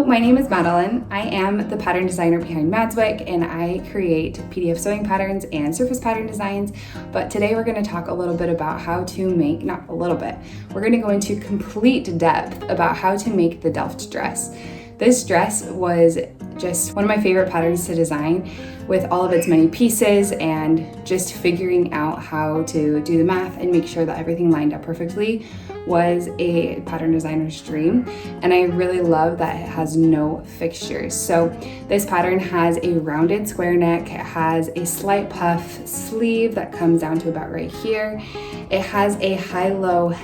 my name is Madeline. I am the pattern designer behind Madswick, and I create PDF sewing patterns and surface pattern designs. But today we're going to talk a little bit about how to make, not a little bit, we're going to go into complete depth about how to make the Delft dress. This dress was just one of my favorite patterns to design, with all of its many pieces and just figuring out how to do the math and make sure that everything lined up perfectly was a pattern designer's dream. And I really love that it has no fixtures. So this pattern has a rounded square neck, it has a slight puff sleeve that comes down to about right here. It has a high-low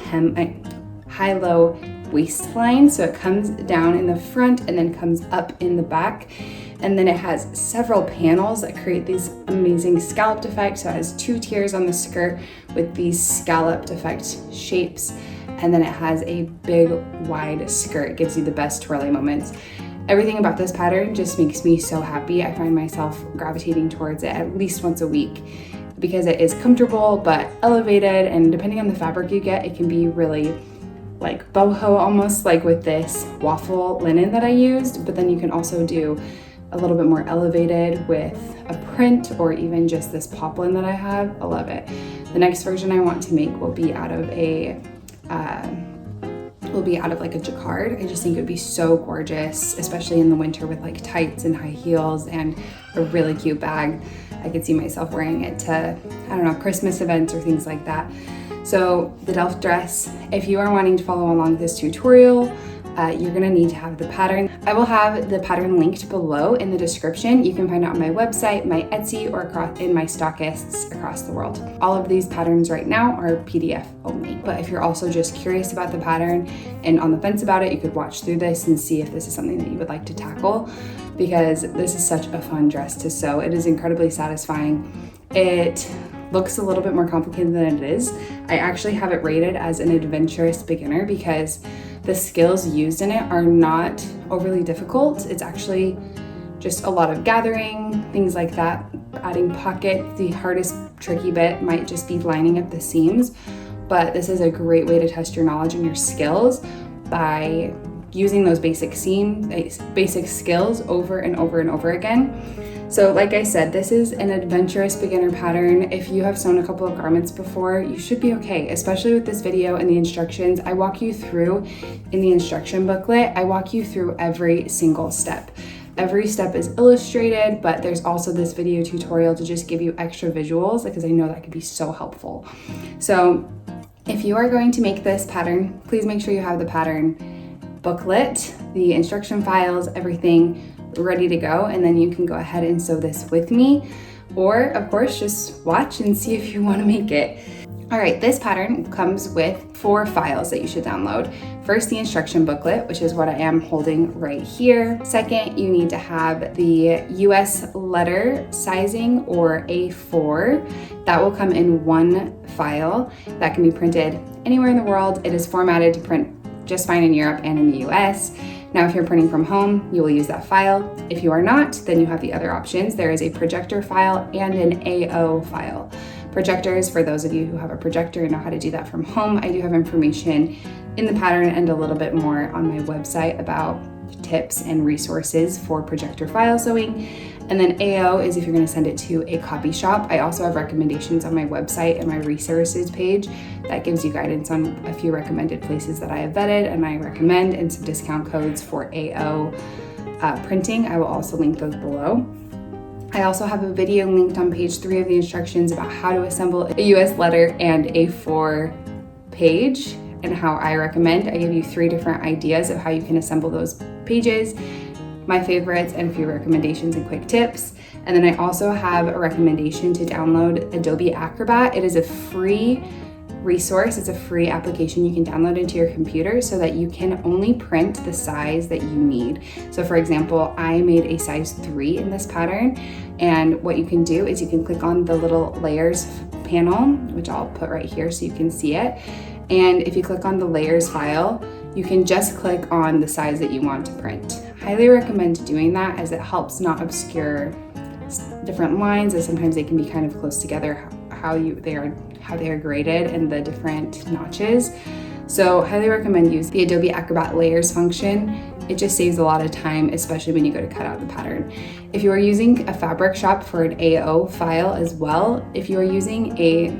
waistline, so it comes down in the front and then comes up in the back. And then it has several panels that create these amazing scalloped effects. So it has two tiers on the skirt with these scalloped effect shapes. And then it has a big wide skirt. It gives you the best twirly moments. Everything about this pattern just makes me so happy. I find myself gravitating towards it at least once a week because it is comfortable but elevated, and depending on the fabric you get, it can be really like boho, almost like with this waffle linen that I used. But then you can also do a little bit more elevated with a print or even just this poplin that I have. I love it. The next version I want to make will be out of a like a jacquard. I just think it would be so gorgeous, especially in the winter with like tights and high heels and a really cute bag. I could see myself wearing it to, I don't know, Christmas events or things like that. So the Delft dress, if you are wanting to follow along with this tutorial, you're gonna need to have the pattern. I will have the pattern linked below in the description. You can find it on my website, my Etsy, or in my stockists across the world. All of these patterns right now are PDF only. But if you're also just curious about the pattern and on the fence about it, you could watch through this and see if this is something that you would like to tackle, because this is such a fun dress to sew. It is incredibly satisfying. It looks a little bit more complicated than it is. I actually have it rated as an adventurous beginner because the skills used in it are not overly difficult. It's actually just a lot of gathering, things like that, adding pockets. The hardest tricky bit might just be lining up the seams, but this is a great way to test your knowledge and your skills by using those basic skills over and over and over again. So like I said, this is an adventurous beginner pattern. If you have sewn a couple of garments before, you should be okay, especially with this video and the instructions. I walk you through in the instruction booklet, I walk you through every single step. Every step is illustrated, but there's also this video tutorial to just give you extra visuals, because I know that could be so helpful. So if you are going to make this pattern, please make sure you have the pattern booklet, the instruction files, everything ready to go, and then you can go ahead and sew this with me, or of course just watch and see if you want to make it. All right, this pattern comes with 4 files that you should download. First, the instruction booklet, which is what I am holding right here. Second, you need to have the US letter sizing, or A4. That will come in 1 file that can be printed anywhere in the world. It is formatted to print just fine in Europe and in the US. Now, if you're printing from home, you will use that file. If you are not, then you have the other options. There is a projector file and an AO file. Projectors, for those of you who have a projector and know how to do that from home, I do have information in the pattern and a little bit more on my website about tips and resources for projector file sewing. And then AO is if you're going to send it to a copy shop. I also have recommendations on my website and my resources page that gives you guidance on a few recommended places that I have vetted and I recommend, and some discount codes for AO printing. I will also link those below. I also have a video linked on page 3 of the instructions about how to assemble a US letter and A4 page and how I recommend. I give you 3 different ideas of how you can assemble those pages, my favorites, and a few recommendations and quick tips. And then I also have a recommendation to download Adobe Acrobat. It is a free resource. It's a free application you can download into your computer so that you can only print the size that you need. So for example, I made a size 3 in this pattern, and what you can do is you can click on the little layers panel, which I'll put right here so you can see it. And if you click on the layers file, you can just click on the size that you want to print. Highly recommend doing that, as it helps not obscure different lines, as sometimes they can be kind of close together, how they are graded and the different notches. So highly recommend using the Adobe Acrobat layers function it just saves a lot of time, especially when you go to cut out the pattern. If you are using a fabric shop for an AO file as well, if you are using a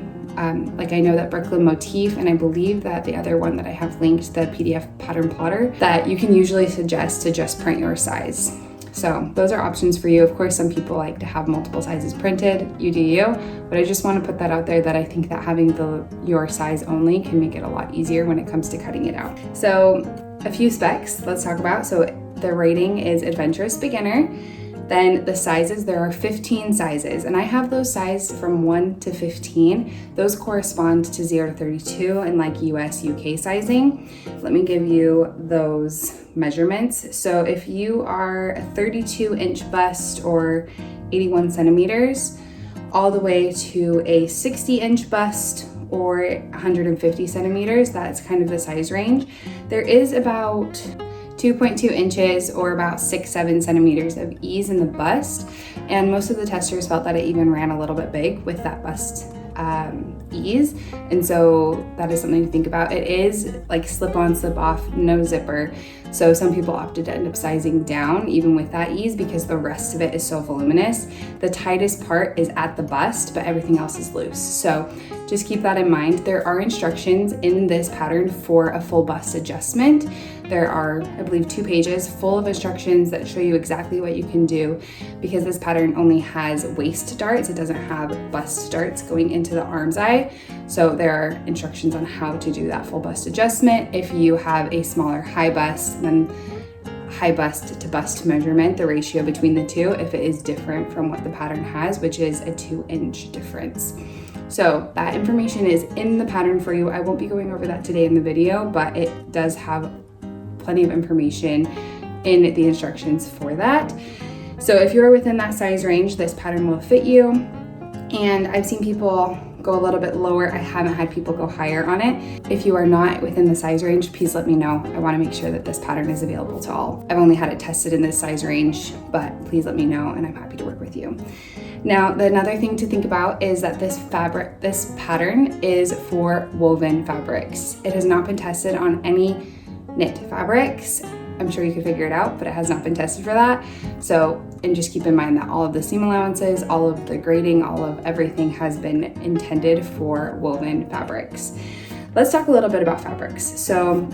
like I know that Brooklyn Motif, and I believe that the other one that I have linked, the PDF pattern plotter, that you can usually suggest to just print your size. So those are options for you. Of course, some people like to have multiple sizes printed, you do you, but I just want to put that out there that I think that having your size only can make it a lot easier when it comes to cutting it out. So a few specs let's talk about. So the rating is adventurous beginner. Then the sizes, there are 15 sizes, and I have those sized from 1 to 15. Those correspond to 0 to 32 and like US, UK sizing. Let me give you those measurements. So if you are a 32-inch bust or 81 centimeters, all the way to a 60-inch bust or 150 centimeters, that's kind of the size range. There is about 2.2 inches or about 6-7 centimeters of ease in the bust, and most of the testers felt that it even ran a little bit big with that bust ease, and so that is something to think about. It is like slip on, slip off, no zipper, so some people opted to end up sizing down even with that ease because the rest of it is so voluminous. The tightest part is at the bust, but everything else is loose, so just keep that in mind. There are instructions in this pattern for a full bust adjustment. There are, I believe, 2 pages full of instructions that show you exactly what you can do, because this pattern only has waist darts. It doesn't have bust darts going into the arm's eye. So there are instructions on how to do that full bust adjustment. If you have a smaller high bust, then high bust to bust measurement, the ratio between the two, if it is different from what the pattern has, which is a 2-inch difference. So that information is in the pattern for you. I won't be going over that today in the video, but it does have plenty of information in the instructions for that. So if you're within that size range, this pattern will fit you. And I've seen people go a little bit lower. I haven't had people go higher on it. If you are not within the size range, please let me know. I want to make sure that this pattern is available to all. I've only had it tested in this size range, but please let me know and I'm happy to work with you. Now, another thing to think about is that this pattern is for woven fabrics. It has not been tested on any knit fabrics. I'm sure you could figure it out, but it has not been tested for that. So, and just keep in mind that all of the seam allowances, all of the grading, all of everything has been intended for woven fabrics. Let's talk a little bit about fabrics. So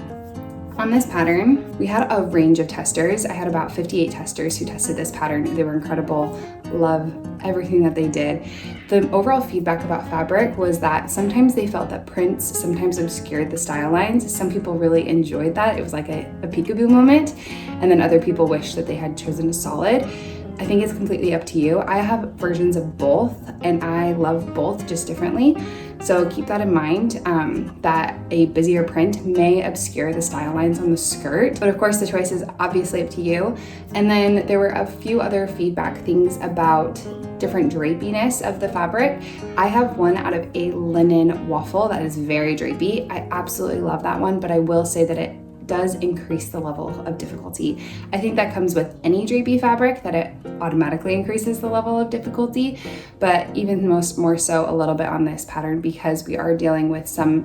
on this pattern, we had a range of testers. I had about 58 testers who tested this pattern. They were incredible. Love everything that they did. The overall feedback about fabric was that sometimes they felt that prints sometimes obscured the style lines. Some people really enjoyed that. It was like a peekaboo moment. And then other people wished that they had chosen a solid. I think it's completely up to you. I have versions of both and I love both just differently. So keep that in mind, that a busier print may obscure the style lines on the skirt, but of course the choice is obviously up to you. And then there were a few other feedback things about different drapiness of the fabric. I have one out of a linen waffle that is very drapey. I absolutely love that one, but I will say that it does increase the level of difficulty. I think that comes with any drapey fabric, that it automatically increases the level of difficulty, but even more so a little bit on this pattern because we are dealing with some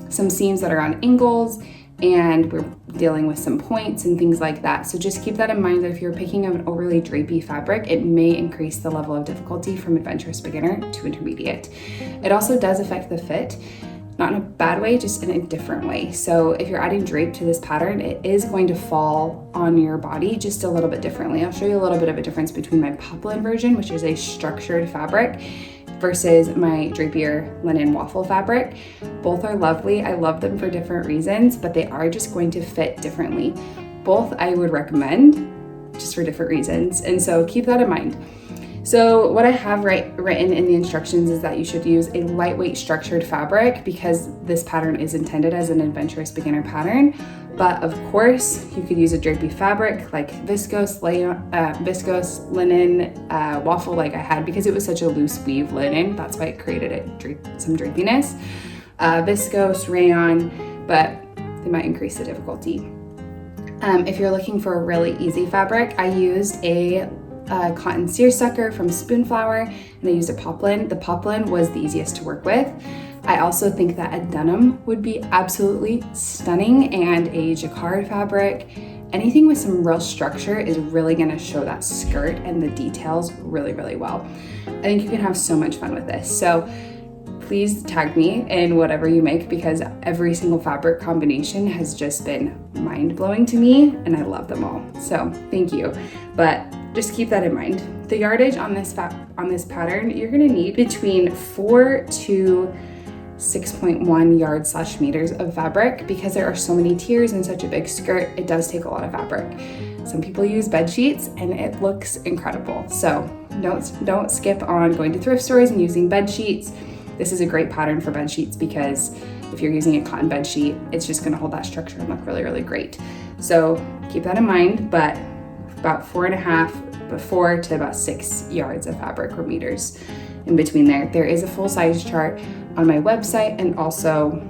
seams that are on angles and we're dealing with some points and things like that. So just keep that in mind that if you're picking up an overly drapey fabric, it may increase the level of difficulty from adventurous beginner to intermediate. It also does affect the fit. Not in a bad way, just in a different way. So if you're adding drape to this pattern, it is going to fall on your body just a little bit differently. I'll show you a little bit of a difference between my poplin version, which is a structured fabric, versus my drapier linen waffle fabric. Both are lovely. I love them for different reasons, but they are just going to fit differently. Both I would recommend, just for different reasons. And so keep that in mind. So what I have written in the instructions is that you should use a lightweight structured fabric because this pattern is intended as an adventurous beginner pattern. But of course, you could use a drapey fabric like viscose linen waffle like I had because it was such a loose weave linen. That's why it created some drapiness. Viscose, rayon, but they might increase the difficulty. If you're looking for a really easy fabric, I used a cotton seersucker from Spoonflower and I used a poplin. The poplin was the easiest to work with. I also think that a denim would be absolutely stunning, and a jacquard fabric anything with some real structure is really gonna show that skirt and the details really, really well. I think you can have so much fun with this. So please tag me in whatever you make, because every single fabric combination has just been mind-blowing to me and I love them all. So thank you. But just keep that in mind. The yardage on this pattern, you're gonna need between 4 to 6.1 yards/meters of fabric. Because there are so many tiers and such a big skirt, it does take a lot of fabric. Some people use bed sheets and it looks incredible. So don't skip on going to thrift stores and using bed sheets. This is a great pattern for bed sheets because if you're using a cotton bed sheet, it's just gonna hold that structure and look really, really great. So keep that in mind, but about 4 to about 6 yards of fabric or meters in between there. There is a full size chart on my website and also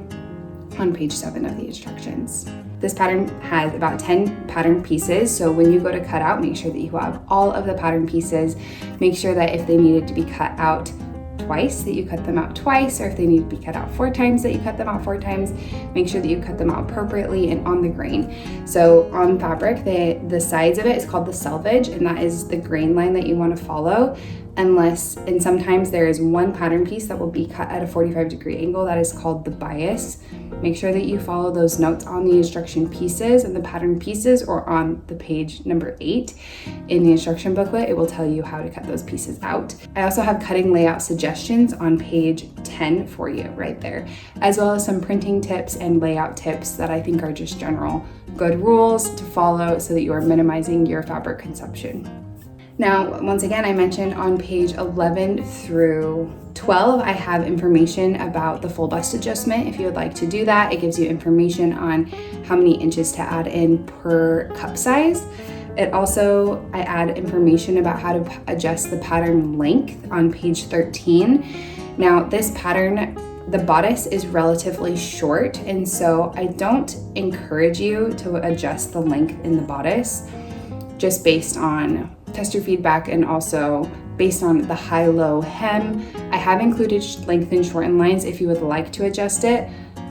on page 7 of the instructions. This pattern has about 10 pattern pieces, so when you go to cut out, make sure that you have all of the pattern pieces. Make sure that if they needed to be cut out twice, that you cut them out twice, or if they need to be cut out 4 times, that you cut them out 4 times. Make sure that you cut them out appropriately and on the grain. So on fabric, the sides of it is called the selvage, and that is the grain line that you want to follow. And sometimes there is one pattern piece that will be cut at a 45-degree angle. That is called the bias. Make sure that you follow those notes on the instruction pieces and the pattern pieces, or on the page number 8 in the instruction booklet. It will tell you how to cut those pieces out. I also have cutting layout suggestions on page 10 for you right there, as well as some printing tips and layout tips that I think are just general good rules to follow so that you are minimizing your fabric consumption. Now, once again, I mentioned on page 11 through 12, I have information about the full bust adjustment. If you would like to do that, it gives you information on how many inches to add in per cup size. I add information about how to adjust the pattern length on page 13. Now, this pattern, the bodice is relatively short, and so I don't encourage you to adjust the length in the bodice just based on tester feedback and also based on the high-low hem. I have included length and shorten lines if you would like to adjust it.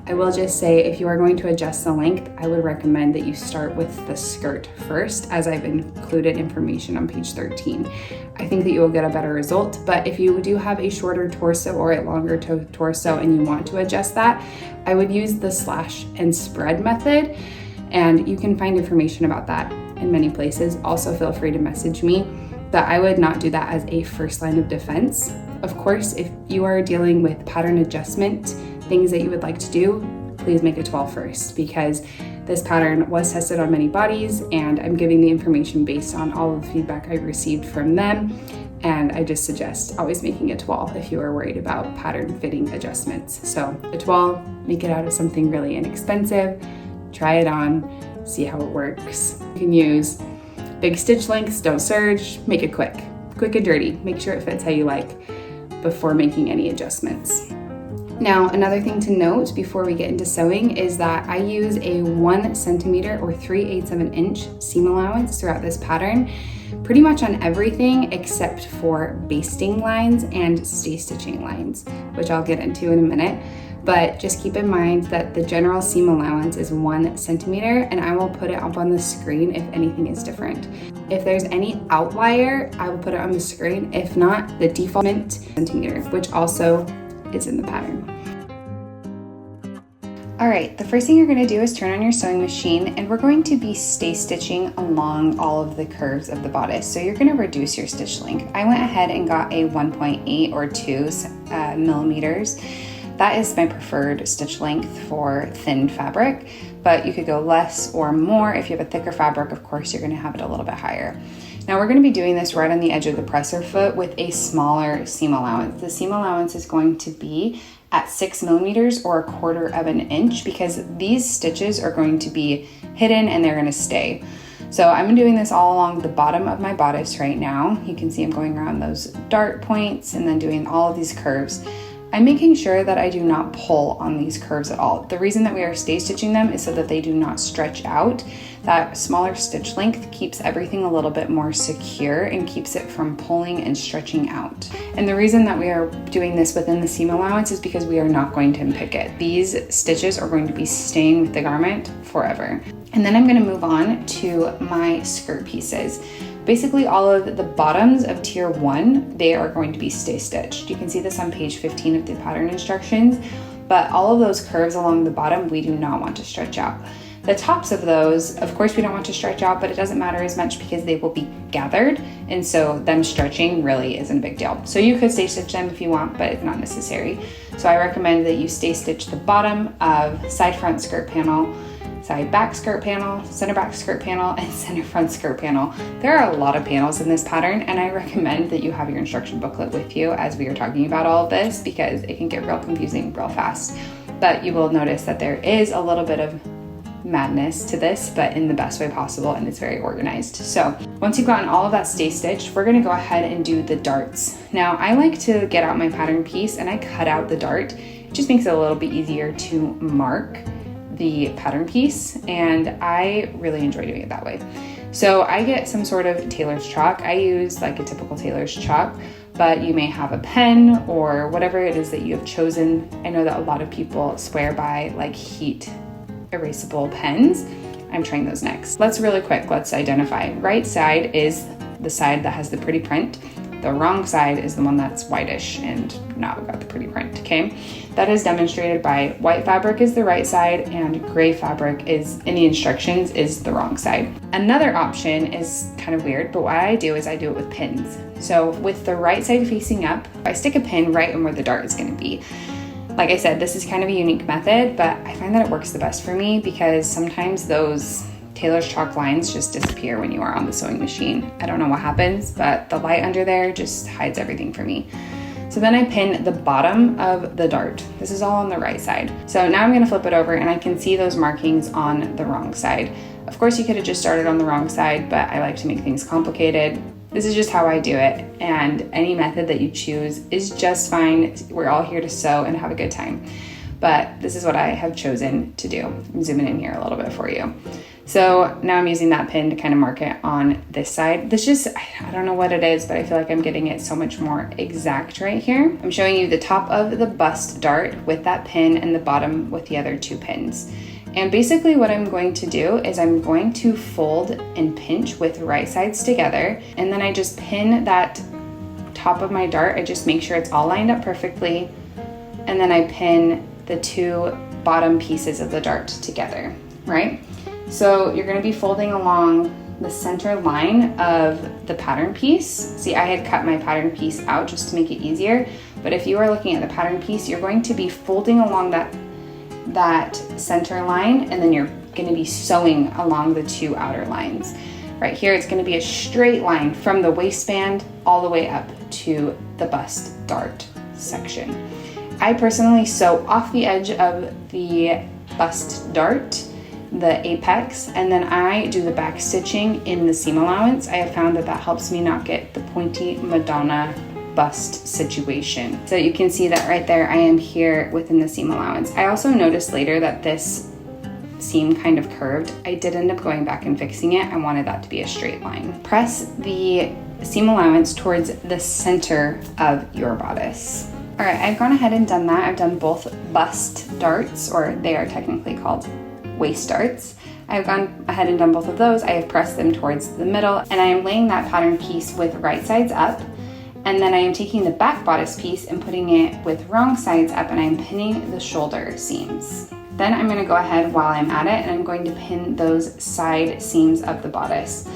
I will just say, if you are going to adjust the length, I would recommend that you start with the skirt first, as I've included information on page 13. I think that you will get a better result, but if you do have a shorter torso or a longer torso and you want to adjust that, I would use the slash and spread method, and you can find information about that in many places. Also, feel free to message me, but I would not do that as a first line of defense. Of course, if you are dealing with pattern adjustment, things that you would like to do, please make a 12 first, because this pattern was tested on many bodies and I'm giving the information based on all of the feedback I received from them. And I just suggest always making a 12 if you are worried about pattern fitting adjustments. So a 12, make it out of something really inexpensive, try it on, see how it works. You can use big stitch lengths, don't serge, make it quick and dirty. Make sure it fits how you like before making any adjustments. Now, another thing to note before we get into sewing is that I use a 1 centimeter or 3/8 of an inch seam allowance throughout this pattern, pretty much on everything except for basting lines and stay stitching lines, which I'll get into in a minute. But just keep in mind that the general seam allowance is 1 centimeter, and I will put it up on the screen if anything is different. If there's any outlier, I will put it on the screen. If not, the default centimeter, which also is in the pattern. All right, the first thing you're gonna do is turn on your sewing machine, and we're going to be stay stitching along all of the curves of the bodice. So you're gonna reduce your stitch length. I went ahead and got a 1.8 or 2 millimeters. That is my preferred stitch length for thin fabric, but you could go less or more. If you have a thicker fabric, of course, you're gonna have it a little bit higher. Now we're gonna be doing this right on the edge of the presser foot with a smaller seam allowance. The seam allowance is going to be at 6 millimeters or 1/4 of an inch, because these stitches are going to be hidden and they're gonna stay. So I'm doing this all along the bottom of my bodice right now. You can see I'm going around those dart points and then doing all of these curves. I'm making sure that I do not pull on these curves at all. The reason that we are stay stitching them is so that they do not stretch out. That smaller stitch length keeps everything a little bit more secure and keeps it from pulling and stretching out. And the reason that we are doing this within the seam allowance is because we are not going to unpick it. These stitches are going to be staying with the garment forever. And then I'm going to move on to my skirt pieces. Basically all of the bottoms of tier 1, they are going to be stay stitched. You can see this on page 15 of the pattern instructions, but all of those curves along the bottom, we do not want to stretch out. The tops of those, of course, we don't want to stretch out, but it doesn't matter as much because they will be gathered. And so them stretching really isn't a big deal. So you could stay stitch them if you want, but it's not necessary. So I recommend that you stay stitch the bottom of side front skirt panel, side back skirt panel, center back skirt panel, and center front skirt panel. There are a lot of panels in this pattern, and I recommend that you have your instruction booklet with you as we are talking about all of this, because it can get real confusing real fast. But you will notice that there is a little bit of madness to this, but in the best way possible, and it's very organized. So once you've gotten all of that stay stitched, we're gonna go ahead and do the darts. Now I like to get out my pattern piece and I cut out the dart. It just makes it a little bit easier to mark the pattern piece, and I really enjoy doing it that way. So I get some sort of tailor's chalk. I use like a typical tailor's chalk, but you may have a pen or whatever it is that you have chosen. I know that a lot of people swear by like heat erasable pens. I'm trying those next. Let's identify. Right side is the side that has the pretty print. The wrong side is the one that's whitish and not got the pretty print, okay? That is demonstrated by white fabric is the right side and gray fabric is, in the instructions, is the wrong side. Another option is kind of weird, but what I do is I do it with pins. So with the right side facing up, I stick a pin right in where the dart is gonna be. Like I said, this is kind of a unique method, but I find that it works the best for me because sometimes those tailor's chalk lines just disappear when you are on the sewing machine. I don't know what happens, but the light under there just hides everything for me. So then I pin the bottom of the dart. This is all on the right side. So now I'm gonna flip it over and I can see those markings on the wrong side. Of course, you could have just started on the wrong side, but I like to make things complicated. This is just how I do it, and any method that you choose is just fine. We're all here to sew and have a good time, but this is what I have chosen to do. I'm zooming in here a little bit for you. So now I'm using that pin to kind of mark it on this side. This just, I don't know what it is, but I feel like I'm getting it so much more exact right here. I'm showing you the top of the bust dart with that pin and the bottom with the other two pins. And basically what I'm going to do is I'm going to fold and pinch with right sides together, and then I just pin that top of my dart. I just make sure it's all lined up perfectly, and then I pin the two bottom pieces of the dart together, right? So you're gonna be folding along the center line of the pattern piece. See, I had cut my pattern piece out just to make it easier, but if you are looking at the pattern piece, you're going to be folding along that center line, and then you're going to be sewing along the two outer lines. Right here, it's going to be a straight line from the waistband all the way up to the bust dart section. I personally sew off the edge of the bust dart, the apex, and then I do the back stitching in the seam allowance. I have found that that helps me not get the pointy Madonna bust situation. So you can see that right there, I am here within the seam allowance. I also noticed later that this seam kind of curved. I did end up going back and fixing it. I wanted that to be a straight line. Press the seam allowance towards the center of your bodice. All right, I've gone ahead and done that. I've done both bust darts, or they are technically called waist darts. I've gone ahead and done both of those. I have pressed them towards the middle, and I am laying that pattern piece with right sides up. And then I am taking the back bodice piece and putting it with wrong sides up, and I'm pinning the shoulder seams. Then I'm gonna go ahead while I'm at it, and I'm going to pin those side seams of the bodice.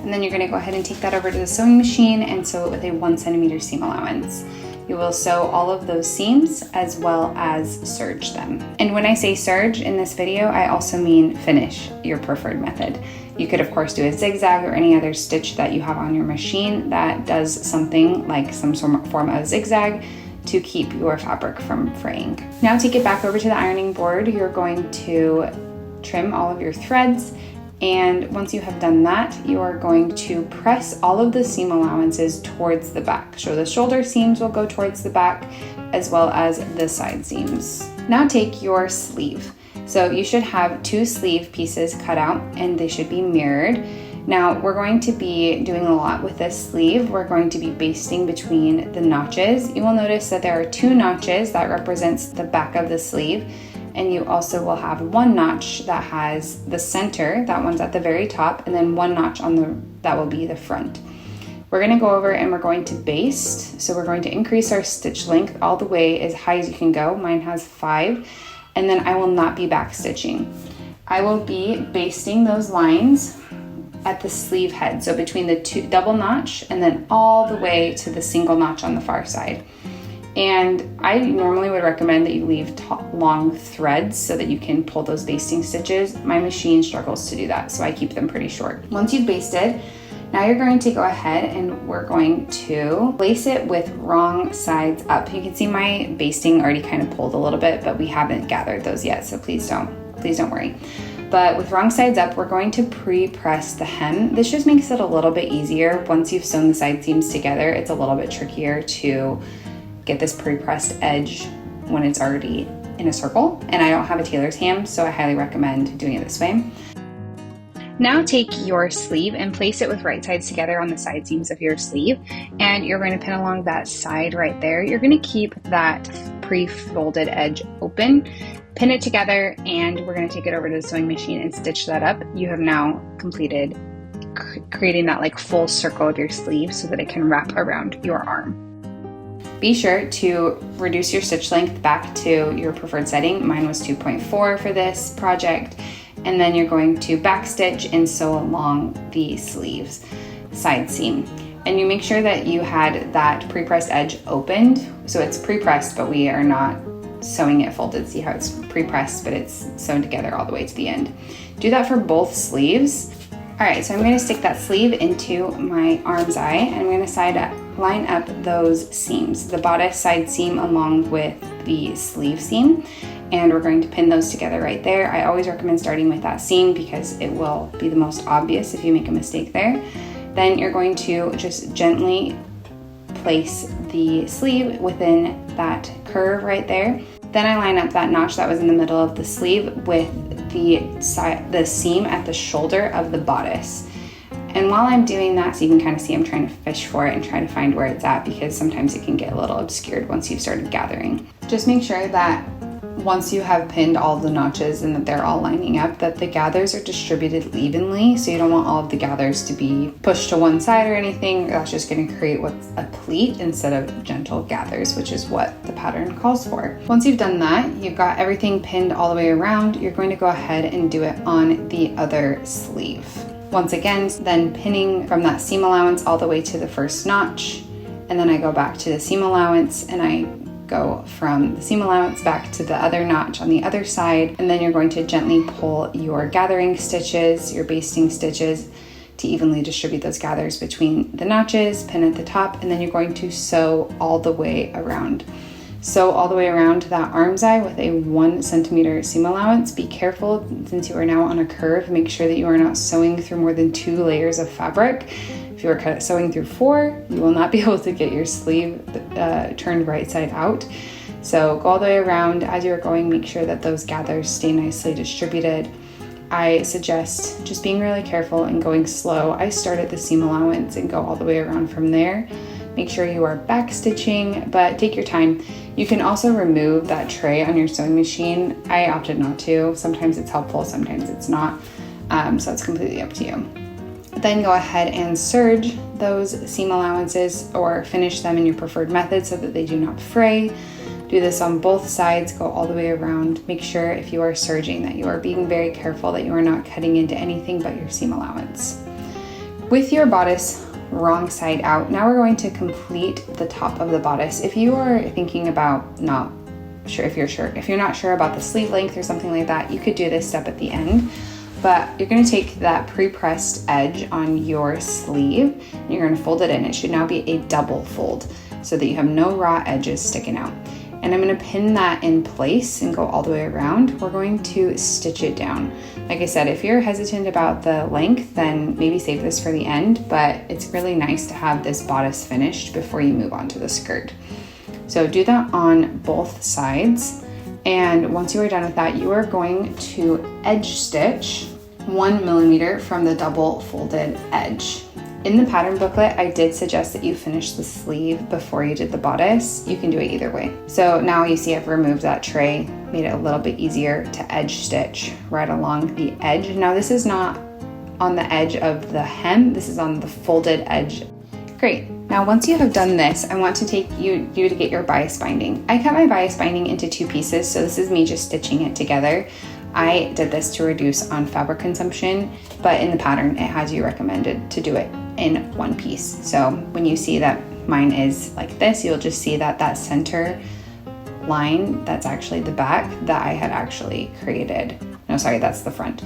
And then you're gonna go ahead and take that over to the sewing machine and sew it with a 1 centimeter seam allowance. You will sew all of those seams as well as serge them. And when I say serge in this video, I also mean finish, your preferred method. You could of course do a zigzag or any other stitch that you have on your machine that does something like some form of zigzag to keep your fabric from fraying. Now take it back over to the ironing board. You're going to trim all of your threads, and once you have done that, you are going to press all of the seam allowances towards the back. So the shoulder seams will go towards the back as well as the side seams. Now take your sleeve. So you should have 2 sleeve pieces cut out and they should be mirrored. Now we're going to be doing a lot with this sleeve. We're going to be basting between the notches. You will notice that there are 2 notches that represents the back of the sleeve, and you also will have 1 notch that has the center, that one's at the very top, and then 1 notch that will be the front. We're going to go over and we're going to baste. So we're going to increase our stitch length all the way as high as you can go. Mine has 5, and then I will not be back stitching. I will be basting those lines at the sleeve head, so between the 2 double notch and then all the way to the single notch on the far side. And I normally would recommend that you leave long threads so that you can pull those basting stitches. My machine struggles to do that, so I keep them pretty short. Once you've basted, now you're going to go ahead and we're going to place it with wrong sides up. You can see my basting already kind of pulled a little bit, but we haven't gathered those yet, so please don't worry. But with wrong sides up, we're going to pre-press the hem. This just makes it a little bit easier. Once you've sewn the side seams together, it's a little bit trickier to get this pre-pressed edge when it's already in a circle. And I don't have a tailor's hand, so I highly recommend doing it this way. Now take your sleeve and place it with right sides together on the side seams of your sleeve, and you're going to pin along that side right there. You're going to keep that pre-folded edge open, pin it together, and we're going to take it over to the sewing machine and stitch that up. You have now completed creating that like full circle of your sleeve so that it can wrap around your arm. Be sure to reduce your stitch length back to your preferred setting. Mine was 2.4 for this project. And then you're going to backstitch and sew along the sleeves side seam. And you make sure that you had that pre-pressed edge opened. So it's pre-pressed, but we are not sewing it folded. See how it's pre-pressed, but it's sewn together all the way to the end. Do that for both sleeves. All right, so I'm going to stick that sleeve into my arm's eye, and I'm going to line up those seams, the bodice side seam along with the sleeve seam, and we're going to pin those together right there. I always recommend starting with that seam because it will be the most obvious if you make a mistake there. Then you're going to just gently place the sleeve within that curve right there. Then I line up that notch that was in the middle of the sleeve with the seam at the shoulder of the bodice. And while I'm doing that, so you can kind of see I'm trying to fish for it and try to find where it's at, because sometimes it can get a little obscured once you've started gathering. Just make sure that once you have pinned all of the notches and that they're all lining up, that the gathers are distributed evenly. So you don't want all of the gathers to be pushed to one side or anything. That's just going to create what's a pleat instead of gentle gathers, which is what the pattern calls for. Once you've done that, you've got everything pinned all the way around, you're going to go ahead and do it on the other sleeve. Once again, then pinning from that seam allowance all the way to the first notch, and then I go back to the seam allowance and I go from the seam allowance back to the other notch on the other side, and then you're going to gently pull your gathering stitches, your basting stitches, to evenly distribute those gathers between the notches, pin at the top, and then you're going to sew all the way around. Sew all the way around that arm's eye with a 1 centimeter seam allowance. Be careful, since you are now on a curve, make sure that you are not sewing through more than 2 layers of fabric. If you are sewing through 4, you will not be able to get your sleeve turned right side out. So go all the way around. As you're going, make sure that those gathers stay nicely distributed. I suggest just being really careful and going slow. I start at the seam allowance and go all the way around from there. Make sure you are back stitching, but take your time. You can also remove that tray on your sewing machine. I opted not to. Sometimes it's helpful, sometimes it's not. So it's completely up to you. Then go ahead and serge those seam allowances or finish them in your preferred method so that they do not fray. Do this on both sides, go all the way around. Make sure if you are serging that you are being very careful that you are not cutting into anything but your seam allowance. With your bodice wrong side out, now we're going to complete the top of the bodice. If you are thinking about if you're not sure about the sleeve length or something like that, you could do this step at the end. But you're going to take that pre-pressed edge on your sleeve and you're going to fold it in. It should now be a double fold so that you have no raw edges sticking out. And I'm going to pin that in place and go all the way around. We're going to stitch it down. Like I said, if you're hesitant about the length, then maybe save this for the end, but it's really nice to have this bodice finished before you move on to the skirt. So do that on both sides. And once you are done with that, you are going to edge stitch 1 millimeter from the double folded edge. In the pattern booklet, I did suggest that you finish the sleeve before you did the bodice. You can do it either way. So now you see I've removed that tray, made it a little bit easier to edge stitch right along the edge. Now this is not on the edge of the hem, this is on the folded edge. Great. Now once you have done this, I want to take you to get your bias binding. I cut my bias binding into 2 pieces, so this is me just stitching it together. I did this to reduce on fabric consumption, but in the pattern it has you recommended to do it in 1 piece. So when you see that mine is like this, you'll just see that that center line, that's actually the back that I had actually created. No, sorry, that's the front.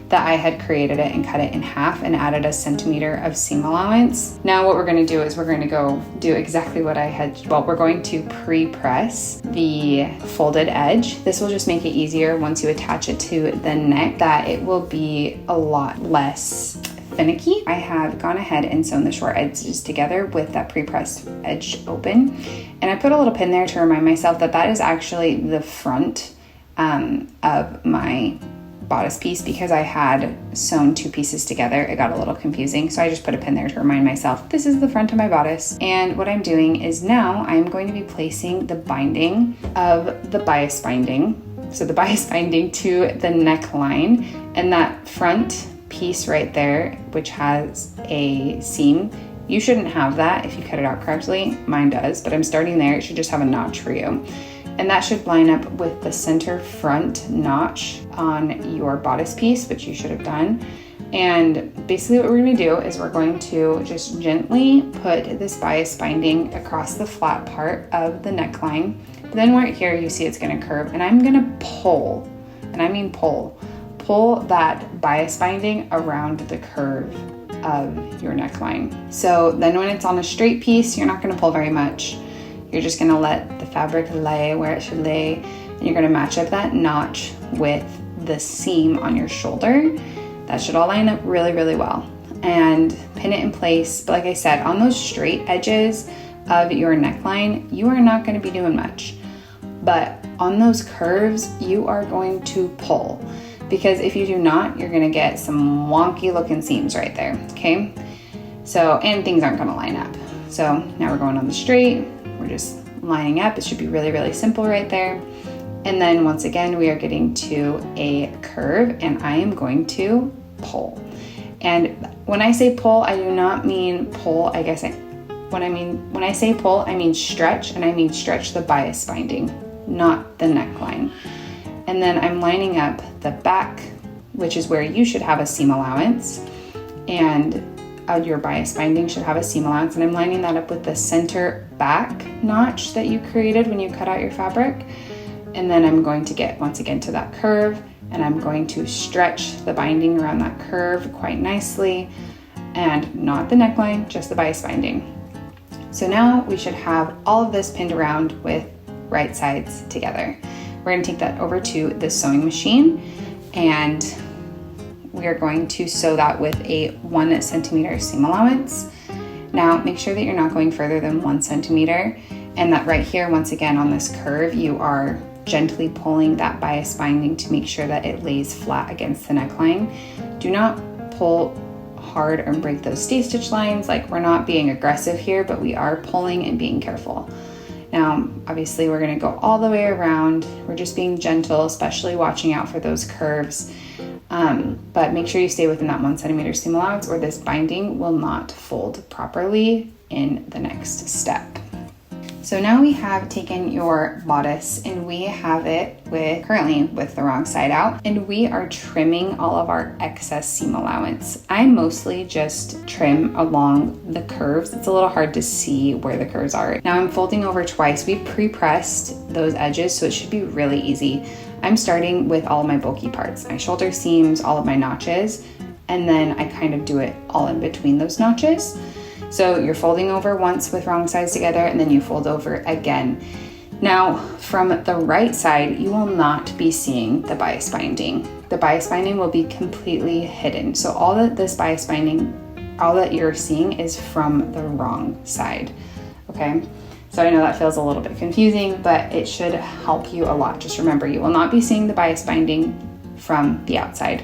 That I had created it and cut it in half and added a centimeter of seam allowance. Now what we're gonna do is we're gonna go do exactly what I had, well, we're going to pre-press the folded edge. This will just make it easier once you attach it to the neck, that it will be a lot less finicky. I have gone ahead and sewn the short edges together with that pre-pressed edge open. And I put a little pin there to remind myself that that is actually the front of my bodice piece, because I had sewn 2 pieces together. It got a little confusing, so I just put a pin there to remind myself this is the front of my bodice. And what I'm doing is now I'm going to be placing the binding of the bias binding, so the bias binding to the neckline, and that front piece right there, which has a seam. You shouldn't have that if you cut it out correctly. Mine does, but I'm starting there. It should just have a notch for you. And that should line up with the center front notch on your bodice piece, which you should have done. And basically what we're going to do is we're going to just gently put this bias binding across the flat part of the neckline. But then right here, you see it's going to curve, and I'm going to pull, and I mean pull that bias binding around the curve of your neckline. So then when it's on a straight piece, you're not going to pull very much. You're just gonna let the fabric lay where it should lay, and you're gonna match up that notch with the seam on your shoulder. That should all line up really, really well. And pin it in place. But like I said, on those straight edges of your neckline, you are not gonna be doing much. But on those curves, you are going to pull. Because if you do not, you're gonna get some wonky looking seams right there, okay? So, and things aren't gonna line up. So now we're going on the straight. We're just lining up. It should be really, really simple right there. And then once again, we are getting to a curve, and I am going to pull. And when I say pull, I do not mean pull. When I say pull, I mean stretch, and I mean stretch the bias binding, not the neckline. And then I'm lining up the back, which is where you should have a seam allowance, and your bias binding should have a seam allowance, and I'm lining that up with the center back notch that you created when you cut out your fabric. And then I'm going to get once again to that curve, and I'm going to stretch the binding around that curve quite nicely, and not the neckline, just the bias binding. So now we should have all of this pinned around with right sides together. We're going to take that over to the sewing machine, and we are going to sew that with a 1 centimeter seam allowance. Now make sure that you're not going further than 1 centimeter, and that right here, once again on this curve, you are gently pulling that bias binding to make sure that it lays flat against the neckline. Do not pull hard and break those stay stitch lines. Like, we're not being aggressive here, but we are pulling and being careful. Now, obviously we're gonna go all the way around. We're just being gentle, especially watching out for those curves. But make sure you stay within that 1 centimeter seam allowance, or this binding will not fold properly in the next step. So now we have taken your bodice, and we have it currently with the wrong side out, and we are trimming all of our excess seam allowance. I mostly just trim along the curves. It's a little hard to see where the curves are. Now I'm folding over twice. We've pre-pressed those edges, so it should be really easy. I'm starting with all of my bulky parts, my shoulder seams, all of my notches, and then I kind of do it all in between those notches. So you're folding over once with wrong sides together, and then you fold over again. Now, from the right side, you will not be seeing the bias binding. The bias binding will be completely hidden. So all that this bias binding, all that you're seeing is from the wrong side, okay? So I know that feels a little bit confusing, but it should help you a lot. Just remember, you will not be seeing the bias binding from the outside.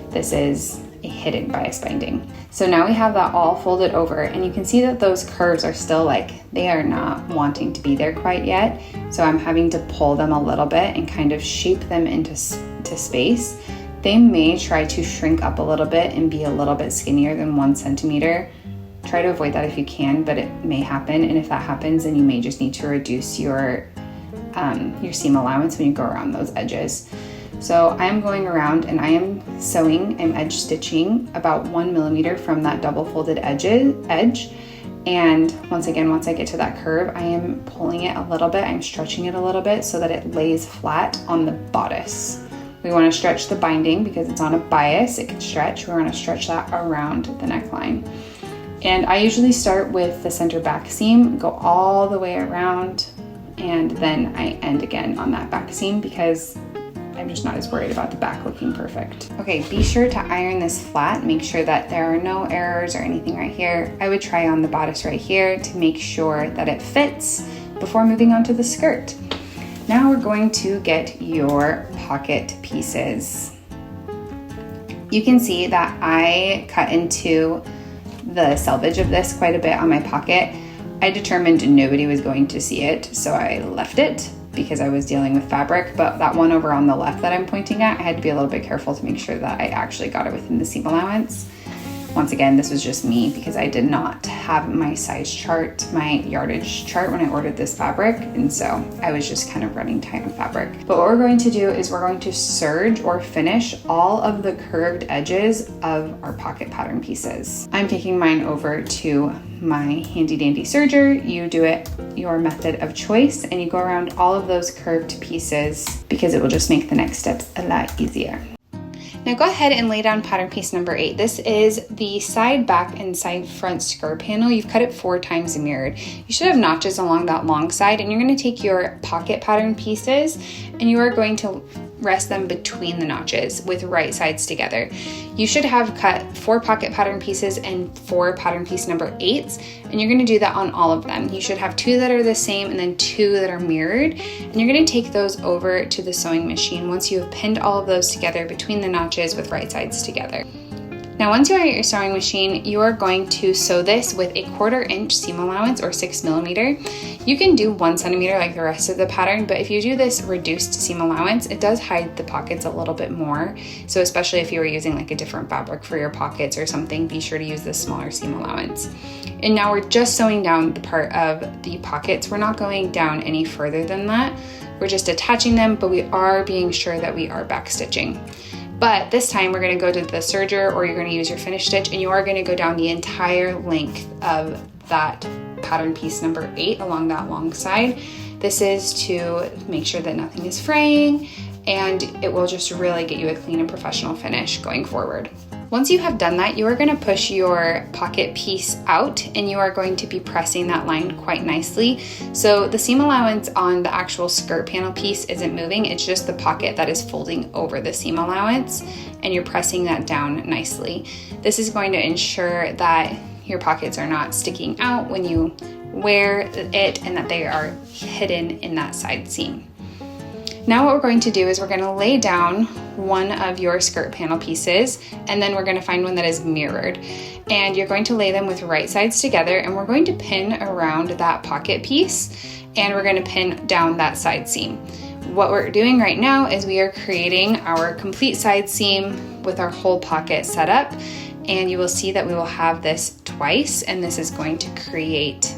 This is a hidden bias binding. So now we have that all folded over, and you can see that those curves are still they are not wanting to be there quite yet. So I'm having to pull them a little bit and kind of shape them into space. They may try to shrink up a little bit and be a little bit skinnier than 1 centimeter. Try to avoid that if you can, but it may happen. And if that happens, then you may just need to reduce your seam allowance when you go around those edges. So I am going around and I am sewing and edge stitching about 1 millimeter from that double folded edge. And once again, once I get to that curve, I am pulling it a little bit. I'm stretching it a little bit so that it lays flat on the bodice. We want to stretch the binding because it's on a bias, it can stretch. We want to stretch that around the neckline. And I usually start with the center back seam, go all the way around, and then I end again on that back seam because I'm just not as worried about the back looking perfect. Okay, be sure to iron this flat. Make sure that there are no errors or anything right here. I would try on the bodice right here to make sure that it fits before moving on to the skirt. Now we're going to get your pocket pieces. You can see that I cut into the selvage of this quite a bit on my pocket. I determined nobody was going to see it, so I left it because I was dealing with fabric, but that one over on the left that I'm pointing at, I had to be a little bit careful to make sure that I actually got it within the seam allowance. Once again, this was just me because I did not have my size chart, my yardage chart when I ordered this fabric, and so I was just kind of running tight on fabric. But what we're going to do is we're going to serge or finish all of the curved edges of our pocket pattern pieces. I'm taking mine over to my handy dandy serger. You do it your method of choice and you go around all of those curved pieces because it will just make the next steps a lot easier. Now go ahead and lay down pattern piece number 8. This is the side back and side front skirt panel. You've cut it 4 times mirrored. You should have notches along that long side, and you're going to take your pocket pattern pieces and you are going to rest them between the notches with right sides together. You should have cut 4 pocket pattern pieces and 4 pattern piece number 8s, and you're going to do that on all of them. You should have 2 that are the same and then 2 that are mirrored, and you're going to take those over to the sewing machine once you have pinned all of those together between the notches with right sides together. Now once you are at your sewing machine, you are going to sew this with a 1/4 inch seam allowance or 6 millimeter. You can do 1 centimeter like the rest of the pattern, but if you do this reduced seam allowance, it does hide the pockets a little bit more. So especially if you were using like a different fabric for your pockets or something, be sure to use this smaller seam allowance. And now we're just sewing down the part of the pockets. We're not going down any further than that. We're just attaching them, but we are being sure that we are back stitching. But this time we're going to go to the serger, or you're going to use your finish stitch, and you are going to go down the entire length of that pattern piece number 8 along that long side. This is to make sure that nothing is fraying, and it will just really get you a clean and professional finish going forward. Once you have done that, you are going to push your pocket piece out and you are going to be pressing that line quite nicely. So the seam allowance on the actual skirt panel piece isn't moving, it's just the pocket that is folding over the seam allowance, and you're pressing that down nicely. This is going to ensure that your pockets are not sticking out when you wear it and that they are hidden in that side seam. Now what we're going to do is we're going to lay down one of your skirt panel pieces, and then we're going to find one that is mirrored, and you're going to lay them with right sides together, and we're going to pin around that pocket piece, and we're going to pin down that side seam. What we're doing right now is we are creating our complete side seam with our whole pocket set up, and you will see that we will have this twice, and this is going to create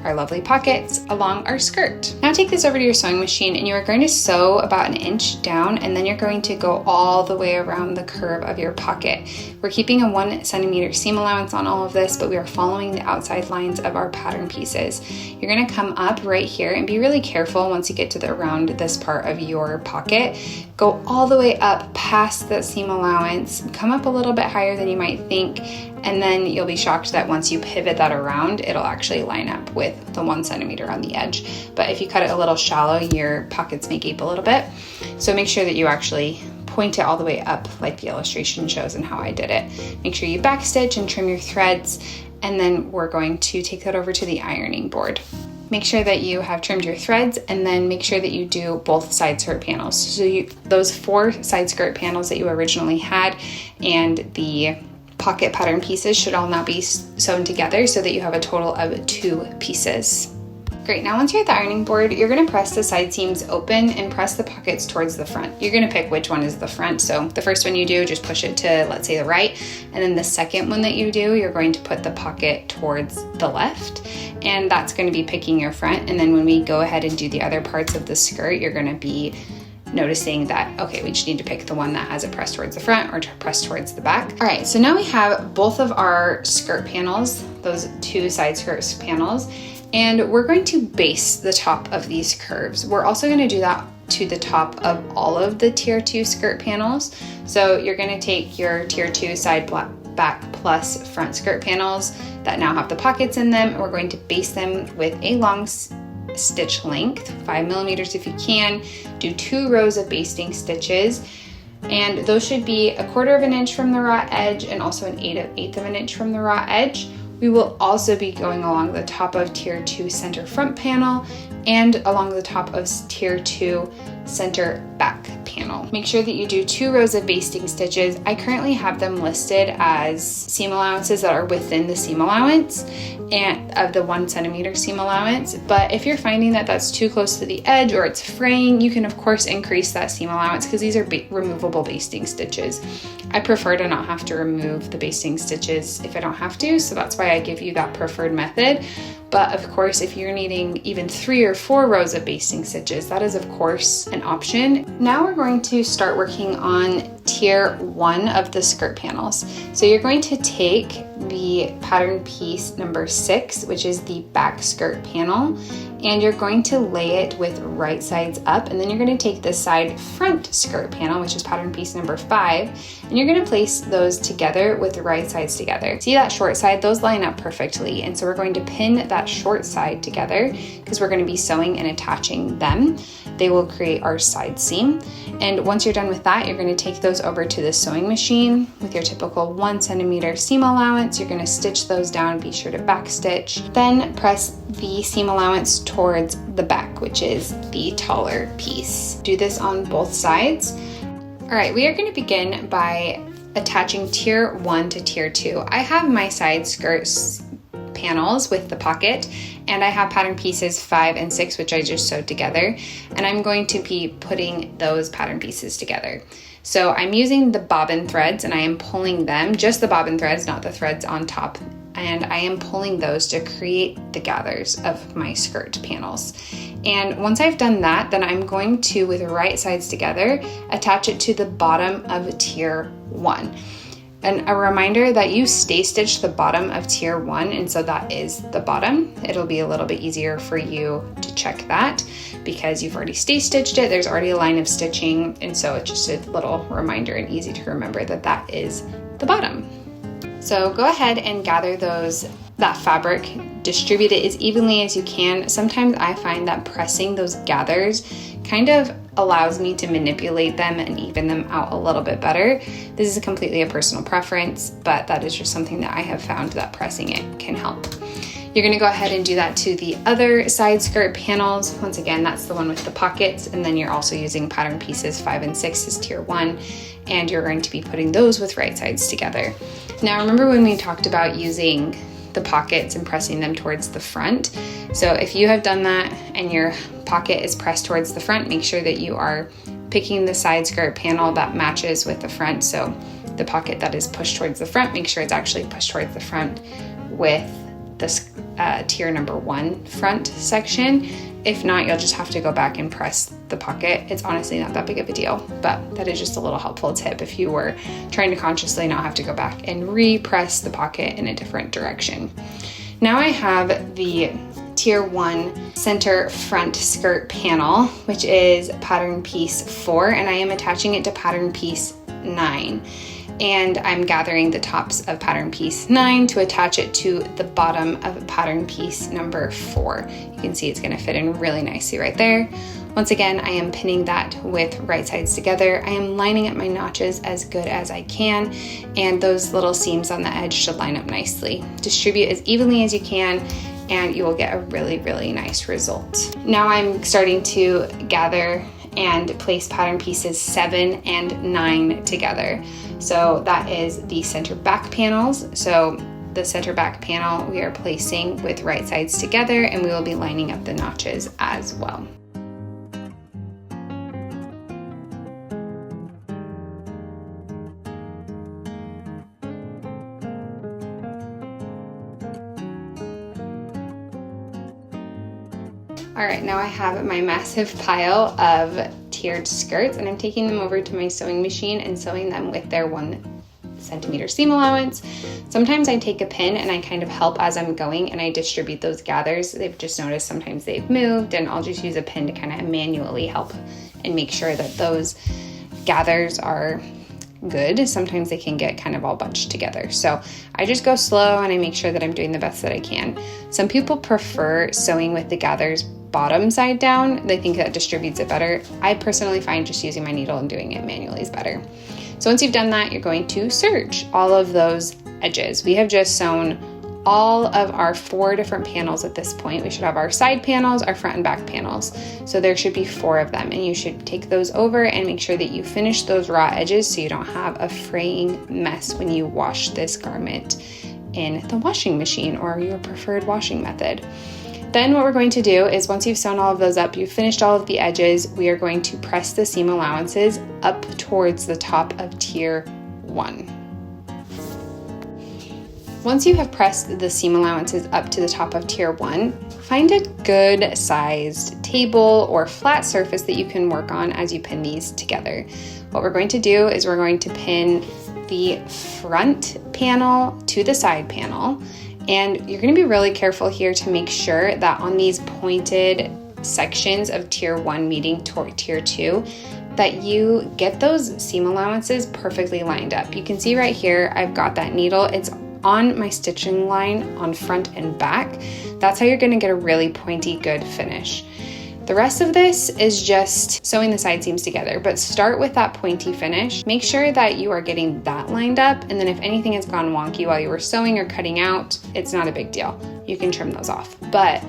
our lovely pockets along our skirt. Now take this over to your sewing machine, and you are going to sew about 1 inch down, and then you're going to go all the way around the curve of your pocket. We're keeping a 1 centimeter seam allowance on all of this, but we are following the outside lines of our pattern pieces. You're going to come up right here and be really careful once you get to around this part of your pocket. Go all the way up past the seam allowance, come up a little bit higher than you might think, and then you'll be shocked that once you pivot that around, it'll actually line up with the 1 centimeter on the edge. But if you cut it a little shallow, your pockets may gape a little bit. So make sure that you actually point it all the way up like the illustration shows and how I did it. Make sure you backstitch and trim your threads, and then we're going to take that over to the ironing board. make sure that you have trimmed your threads, and then make sure that you do both side skirt panels. So those 4 side skirt panels that you originally had and the pocket pattern pieces should all now be sewn together so that you have a total of 2 pieces. Great, now once you're at the ironing board, you're gonna press the side seams open and press the pockets towards the front. You're gonna pick which one is the front. So the first one you do, just push it to, let's say, the right. And then the second one that you do, you're going to put the pocket towards the left. And that's gonna be picking your front. And then when we go ahead and do the other parts of the skirt, you're gonna be noticing that, okay, we just need to pick the one that has it pressed towards the front or pressed towards the back. All right, so now we have both of our skirt panels, those 2 side skirt panels, and we're going to base the top of these curves. We're also going to do that to the top of all of the tier 2 skirt panels. So you're going to take your tier 2 side back plus front skirt panels that now have the pockets in them, and we're going to base them with a long stitch length, 5 millimeters if you can. Do 2 rows of basting stitches, and those should be 1/4 of an inch from the raw edge and also an 1/8 of an inch from the raw edge. We will also be going along the top of tier 2 center front panel and along the top of tier 2 center back panel. Make sure that you do 2 rows of basting stitches. I currently have them listed as seam allowances that are within the seam allowance and of the 1 centimeter seam allowance. But if you're finding that that's too close to the edge or it's fraying, you can of course increase that seam allowance because these are removable basting stitches. I prefer to not have to remove the basting stitches if I don't have to, so that's why I give you that preferred method. But of course, if you're needing even 3 or 4 rows of basting stitches, that is of course an option. Now we're going to start working on tier 1 of the skirt panels. So you're going to take the pattern piece number 6, which is the back skirt panel, and you're going to lay it with right sides up, and then you're going to take the side front skirt panel, which is pattern piece number 5, and you're going to place those together with the right sides together. See that short side? Those line up perfectly, and so we're going to pin that short side together because we're going to be sewing and attaching them. They will create our side seam, and once you're done with that, you're going to take those over to the sewing machine with your typical 1 centimeter seam allowance. You're going to stitch those down, be sure to back stitch, then press the seam allowance towards the back, which is the taller piece. Do this on both sides. All right, we are going to begin by attaching tier 1 to tier 2. I have my side skirts panels with the pocket, and I have pattern pieces 5 and 6, which I just sewed together, and I'm going to be putting those pattern pieces together. So I'm using the bobbin threads, and I am pulling them, just the bobbin threads, not the threads on top, and I am pulling those to create the gathers of my skirt panels. And once I've done that, then I'm going to, with the right sides together, attach it to the bottom of tier 1. And a reminder that you stay stitch the bottom of tier 1, and so that is the bottom. It'll be a little bit easier for you to check that because you've already stay stitched it. There's already a line of stitching, and so it's just a little reminder and easy to remember that that is the bottom. So go ahead and gather that fabric, distribute it as evenly as you can. Sometimes I find that pressing those gathers kind of allows me to manipulate them and even them out a little bit better. This is completely a personal preference, but that is just something that I have found that pressing it can help. You're going to go ahead and do that to the other side skirt panels. Once again, that's the one with the pockets, and then you're also using pattern pieces 5 and 6 as tier 1, and you're going to be putting those with right sides together. Now remember when we talked about using the pockets and pressing them towards the front? So if you have done that and your pocket is pressed towards the front, make sure that you are picking the side skirt panel that matches with the front. So the pocket that is pushed towards the front, make sure it's actually pushed towards the front with this tier number 1 front section. If not, you'll just have to go back and press the pocket. It's honestly not that big of a deal, but that is just a little helpful tip if you were trying to consciously not have to go back and re-press the pocket in a different direction. Now I have the tier 1 center front skirt panel, which is pattern piece 4, and I am attaching it to pattern piece 9. And I'm gathering the tops of pattern piece 9 to attach it to the bottom of pattern piece number 4. You can see it's going to fit in really nicely right there. Once again, I am pinning that with right sides together. I am lining up my notches as good as I can, and those little seams on the edge should line up nicely. Distribute as evenly as you can, and you will get a really, really nice result. Now I'm starting to gather and place pattern pieces 7 and 9 together. So that is the center back panels. So the center back panel we are placing with right sides together, and we will be lining up the notches as well. All right, now I have my massive pile of tiered skirts, and I'm taking them over to my sewing machine and sewing them with their 1 centimeter seam allowance. Sometimes I take a pin and I kind of help as I'm going, and I distribute those gathers. They've just noticed sometimes they've moved, and I'll just use a pin to kind of manually help and make sure that those gathers are good. Sometimes they can get kind of all bunched together. So I just go slow and I make sure that I'm doing the best that I can. Some people prefer sewing with the gathers bottom side down. They think that distributes it better. I personally find just using my needle and doing it manually is better. So once you've done that, you're going to serge all of those edges. We have just sewn all of our 4 different panels at this point. We should have our side panels, our front and back panels. So there should be 4 of them, and you should take those over and make sure that you finish those raw edges so you don't have a fraying mess when you wash this garment in the washing machine or your preferred washing method. Then what we're going to do is, once you've sewn all of those up, you've finished all of the edges, we are going to press the seam allowances up towards the top of tier 1. Once you have pressed the seam allowances up to the top of tier 1, find a good sized table or flat surface that you can work on as you pin these together. What we're going to do is we're going to pin the front panel to the side panel, and you're going to be really careful here to make sure that on these pointed sections of tier 1 meeting toward tier 2, that you get those seam allowances perfectly lined up. You can see right here, I've got that needle. It's on my stitching line on front and back. That's how you're going to get a really pointy, good finish. The rest of this is just sewing the side seams together, but start with that pointy finish. Make sure that you are getting that lined up, and then if anything has gone wonky while you were sewing or cutting out, it's not a big deal. You can trim those off, but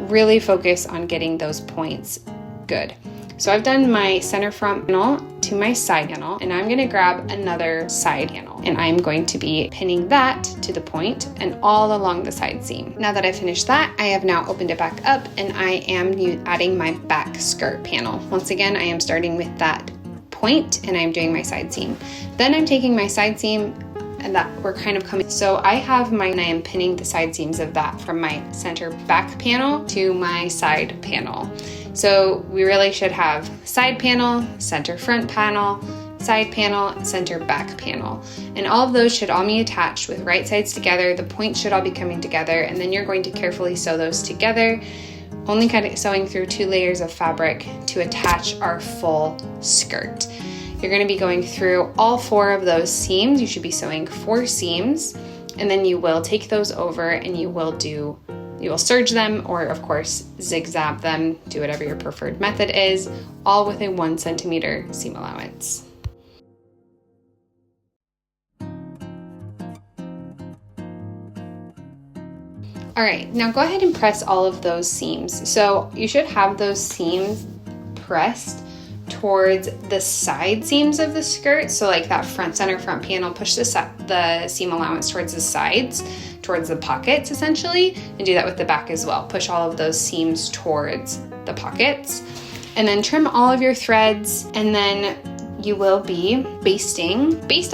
really focus on getting those points good. So I've done my center front panel to my side panel, and I'm gonna grab another side panel, and I'm going to be pinning that to the point and all along the side seam. Now that I've finished that, I have now opened it back up, and I am adding my back skirt panel. Once again, I am starting with that point, and I'm doing my side seam. Then I'm taking my side seam, and that we're kind of coming. So I have I am pinning the side seams of that from my center back panel to my side panel. So we really should have side panel, center front panel, side panel, center back panel. And all of those should all be attached with right sides together. The points should all be coming together, and then you're going to carefully sew those together, only sewing through 2 layers of fabric to attach our full skirt. You're going to be going through all 4 of those seams. You should be sewing 4 seams, and then you will take those over and you will serge them, or of course zigzag them, do whatever your preferred method is, all with a 1 centimeter seam allowance. All right, now go ahead and press all of those seams. So you should have those seams pressed towards the side seams of the skirt. So like that center front panel, push the seam allowance towards the sides, towards the pockets essentially, and do that with the back as well. Push all of those seams towards the pockets, and then trim all of your threads, and then you will be baste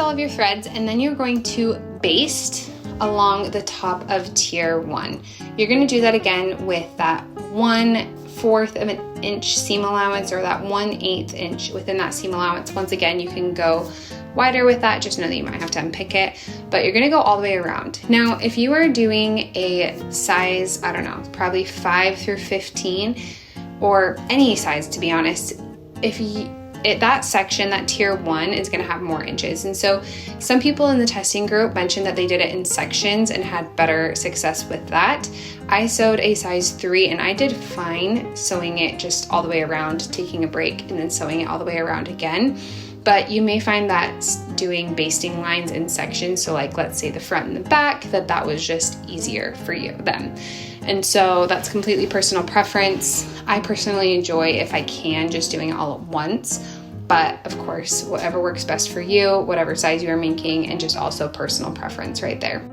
all of your threads, and then you're going to baste along the top of tier 1. You're going to do that again with that 1/4 of an inch seam allowance, or that 1/8 inch within that seam allowance. Once again, you can go wider with that, just know that you might have to unpick it, but you're gonna go all the way around. Now, if you are doing a size, I don't know, probably 5 through 15, or any size to be honest, that section, that tier 1 is gonna have more inches. And so some people in the testing group mentioned that they did it in sections and had better success with that. I sewed a size 3 and I did fine sewing it just all the way around, taking a break and then sewing it all the way around again. but you may find that doing basting lines in sections, so like let's say the front and the back, that was just easier for you then. And so that's completely personal preference. I personally enjoy, if I can, just doing it all at once. But of course, whatever works best for you, whatever size you are making, and just also personal preference right there.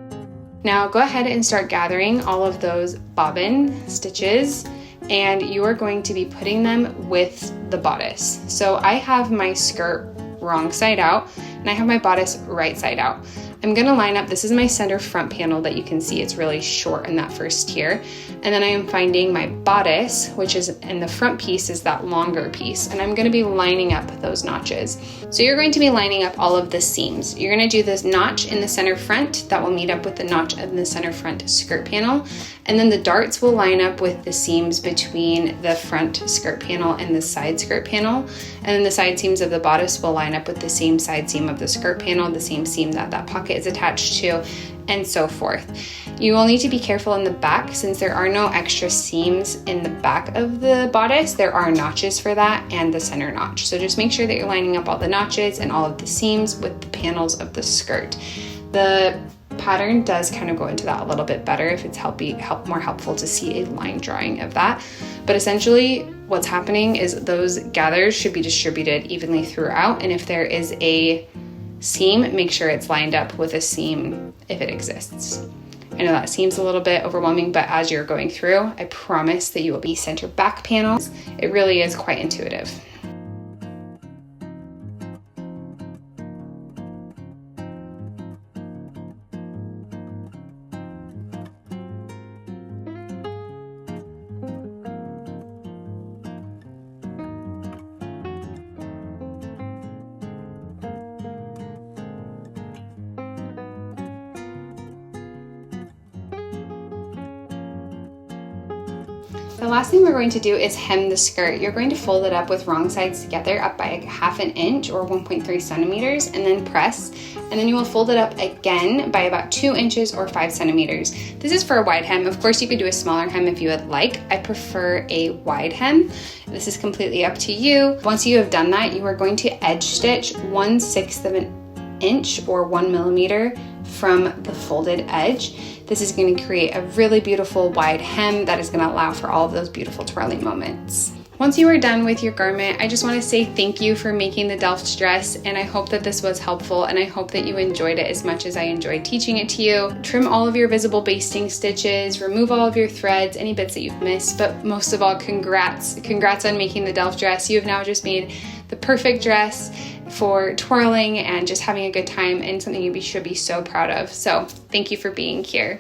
Now go ahead and start gathering all of those bobbin stitches, and you are going to be putting them with the bodice. So I have my skirt wrong side out, and I have my bodice right side out. I'm gonna line up, this is my center front panel that you can see, it's really short in that first tier. And then I am finding my bodice, which is in the front piece, is that longer piece. And I'm gonna be lining up those notches. So you're going to be lining up all of the seams. You're gonna do this notch in the center front that will meet up with the notch in the center front skirt panel. And then the darts will line up with the seams between the front skirt panel and the side skirt panel. And then the side seams of the bodice will line up with the same side seam of the skirt panel, the same seam that that pocket is attached to, and so forth. You will need to be careful in the back, since there are no extra seams in the back of the bodice. There are notches for that and the center notch. So just make sure that you're lining up all the notches and all of the seams with the panels of the skirt. The pattern does kind of go into that a little bit better if it's more helpful to see a line drawing of that. But essentially what's happening is those gathers should be distributed evenly throughout, and if there is a seam, make sure it's lined up with a seam if it exists. I know that seems a little bit overwhelming, but as you're going through, I promise that you will be center back panels. It really is quite intuitive. The last thing we're going to do is hem the skirt. You're going to fold it up with wrong sides together up by ½ an inch or 1.3 centimeters, and then press. And then you will fold it up again by about 2 inches or 5 centimeters. This is for a wide hem. Of course, you could do a smaller hem if you would like. I prefer a wide hem. This is completely up to you. Once you have done that, you are going to edge stitch 1/6 of an inch or 1 millimeter from the folded edge. This is going to create a really beautiful wide hem that is going to allow for all of those beautiful twirling moments. Once you are done with your garment, I just want to say thank you for making the Delft dress, and I hope that this was helpful, and I hope that you enjoyed it as much as I enjoyed teaching it to you. Trim all of your visible basting stitches, remove all of your threads, any bits that you've missed, but most of all, congrats on making the Delft dress. You have now just made the perfect dress for twirling and just having a good time, and something you should be so proud of. So thank you for being here.